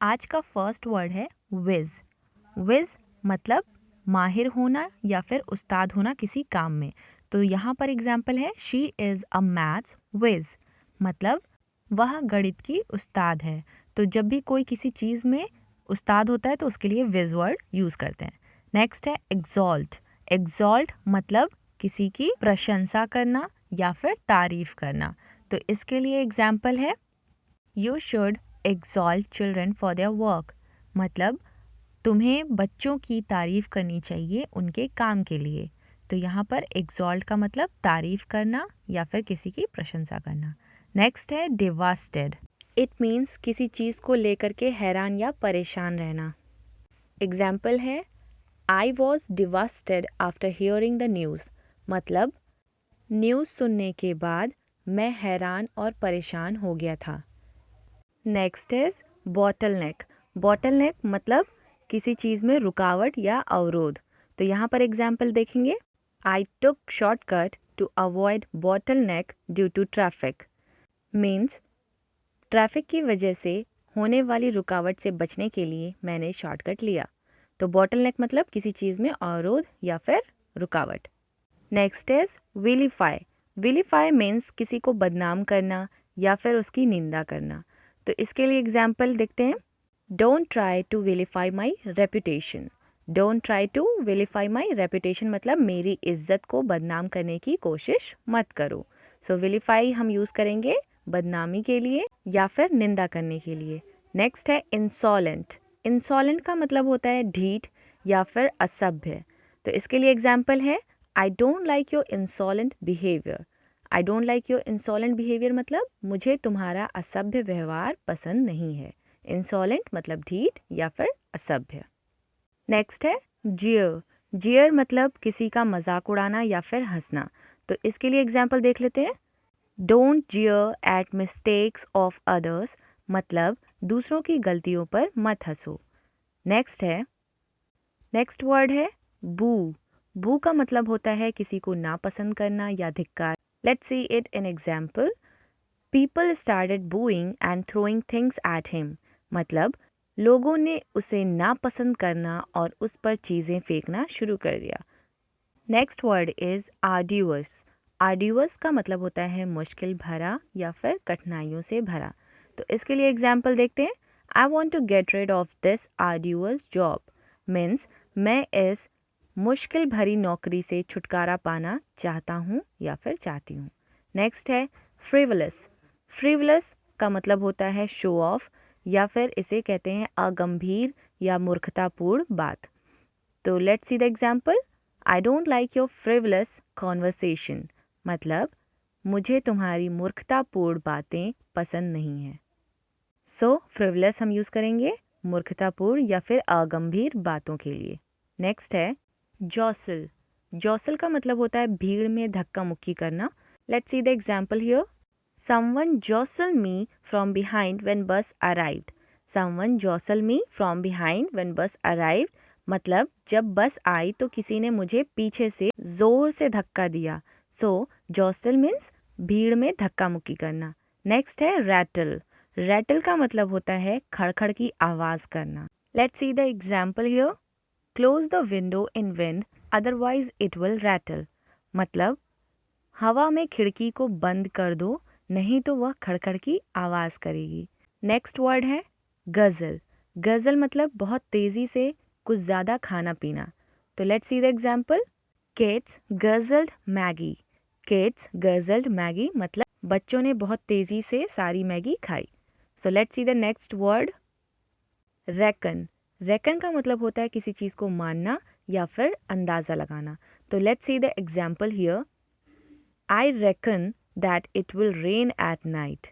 आज का first word है विज। विज मतलब माहिर होना या फिर उस्ताद होना किसी काम में। तो यहाँ पर एग्जाम्पल है she is a maths whiz, मतलब वह गणित की उस्ताद है। तो जब भी कोई किसी चीज़ में उस्ताद होता है तो उसके लिए विज वर्ड यूज़ करते हैं। नेक्स्ट है एग्जॉल्ट। एग्जॉल्ट मतलब किसी की प्रशंसा करना या फिर तारीफ करना। तो इसके लिए एग्जाम्पल है you should exalt children for their work, मतलब तुम्हें बच्चों की तारीफ करनी चाहिए उनके काम के लिए। तो यहाँ पर exalt का मतलब तारीफ करना या फिर किसी की प्रशंसा करना। नेक्स्ट है devastated। इट मीन्स किसी चीज़ को लेकर के हैरान या परेशान रहना। एग्जाम्पल है I was devastated after hearing the news, मतलब न्यूज़ सुनने के बाद मैं हैरान और परेशान हो गया था। Next is bottleneck. बॉटलनेक मतलब किसी चीज़ में रुकावट या अवरोध। तो यहाँ पर एग्जाम्पल देखेंगे I took shortcut to avoid bottleneck due to traffic, means traffic की वजह से होने वाली रुकावट से बचने के लिए मैंने शॉर्टकट लिया। तो बॉटलनेक मतलब किसी चीज़ में अवरोध या फिर रुकावट। Next is विलीफाई। विलीफाई मीन्स किसी को बदनाम करना या फिर उसकी निंदा करना। तो इसके लिए एग्जाम्पल देखते हैं don't try to vilify my reputation. Don't try to vilify my reputation मतलब मेरी इज्जत को बदनाम करने की कोशिश मत करो। सो विलीफाई हम यूज़ करेंगे बदनामी के लिए या फिर निंदा करने के लिए। नेक्स्ट है इंसॉलेंट। इंसॉलेंट का मतलब होता है ढीठ या फिर असभ्य। तो इसके लिए एग्जाम्पल है I don't like your insolent behaviour. I don't like your insolent behaviour मतलब मुझे तुम्हारा असभ्य व्यवहार पसंद नहीं है। इंसॉलेंट मतलब ढीठ या फिर असभ्य। नेक्स्ट है जियर। जियर मतलब किसी का मजाक उड़ाना या फिर हंसना। तो इसके लिए एग्जाम्पल देख लेते हैं डोंट जियर एट मिस्टेक्स ऑफ अदर्स, मतलब दूसरों की गलतियों पर मत हंसो। नेक्स्ट वर्ड है बू। बू का मतलब होता है किसी को नापसंद करना या धिक्कार। Let's see it in example people started booing and throwing things at him, मतलब लोगों ने उसे नापसंद करना और उस पर चीज़ें फेंकना शुरू कर दिया। Next word is arduous. Arduous का मतलब होता है मुश्किल भरा या फिर कठिनाइयों से भरा। तो इसके लिए एग्जाम्पल देखते हैं I want to get rid of this arduous job, means मैं इस मुश्किल भरी नौकरी से छुटकारा पाना चाहता हूँ या फिर चाहती हूँ। नेक्स्ट है फ्रिवलस। फ्रिवलस का मतलब होता है शो ऑफ या फिर इसे कहते हैं अगंभीर या मूर्खतापूर्ण बात। तो let's see the example I don't like your frivolous conversation, मतलब मुझे तुम्हारी मूर्खतापूर्ण बातें पसंद नहीं हैं। सो फ्रिवलस हम यूज़ करेंगे मूर्खतापूर्ण या फिर अगंभीर बातों के लिए। नेक्स्ट है जॉसल। जॉसल का मतलब होता है भीड़ में धक्का मुक्की करना। Let's see the example here someone jostled me from behind when bus arrived. Someone jostled me from behind when bus arrived मतलब जब बस आई तो किसी ने मुझे पीछे से जोर से धक्का दिया। सो जॉसल मीन्स भीड़ में धक्का मुक्की करना। नेक्स्ट है रैटल। रैटल का मतलब होता है खड़खड़ की आवाज़ करना। Let's see the example here close the window in wind otherwise it will rattle, मतलब हवा में खिड़की को बंद कर दो नहीं तो वह खड़खड़ की आवाज़ करेगी। नेक्स्ट वर्ड है गज़ल। गज़ल मतलब बहुत तेज़ी से कुछ ज़्यादा खाना पीना। तो let's see the example kids guzzled Maggi. Kids guzzled Maggi मतलब बच्चों ने बहुत तेज़ी से सारी मैगी खाई। So let's see the next word reckon. Reckon का मतलब होता है किसी चीज़ को मानना या फिर अंदाज़ा लगाना। तो let's see the example here I reckon that it will rain at night.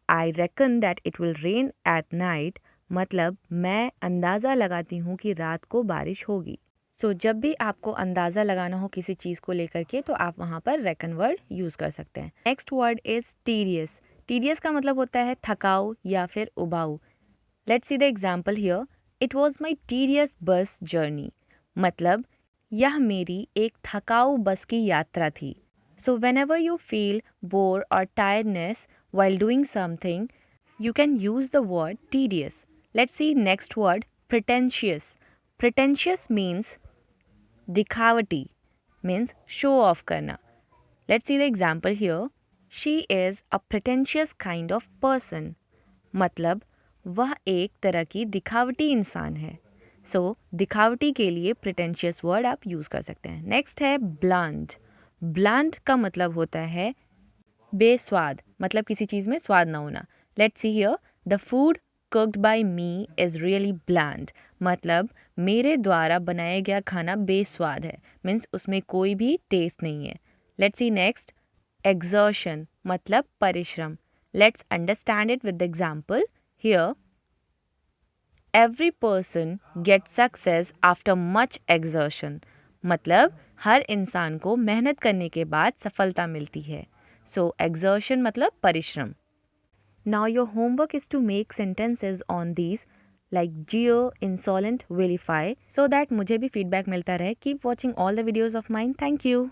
I reckon that it will rain at night मतलब मैं अंदाज़ा लगाती हूँ कि रात को बारिश होगी। सो जब भी आपको अंदाज़ा लगाना हो किसी चीज़ को लेकर के तो आप वहाँ पर रेकन वर्ड यूज़ कर सकते हैं। Next word is tedious. Tedious का मतलब होता है थकाऊ या फिर उबाऊ। Let's see the example here it was my tedious bus journey, मतलब यह मेरी एक थकाऊ बस की यात्रा थी। So when ever you feel bore और tiredness while doing something, you can use the word tedious. Let's see next word, pretentious. Pretentious means दिखावटी, means show off करना. Let's see the example here. She is a pretentious kind of person. मतलब वह एक तरह की दिखावटी इंसान है. सो दिखावटी के लिए pretentious word आप यूज़ कर सकते हैं. नेक्स्ट है bland. Bland का मतलब होता है बेस्वाद, मतलब किसी चीज़ में स्वाद ना होना. Let's see here, the food cooked by me is really bland. मतलब मेरे द्वारा बनाया गया खाना बेस्वाद है, मीन्स उसमें कोई भी टेस्ट नहीं है. लेट्स सी नेक्स्ट, exertion मतलब परिश्रम. Let's understand it with the example. Here, every person get success after much exertion. मतलब हर इंसान को मेहनत करने के बाद सफलता मिलती है. सो exertion मतलब परिश्रम. Now your homework is to make sentences on these like jeer, insolent, vilify, so that मुझे भी feedback मिलता रहे. Keep watching all the videos of mine. Thank you.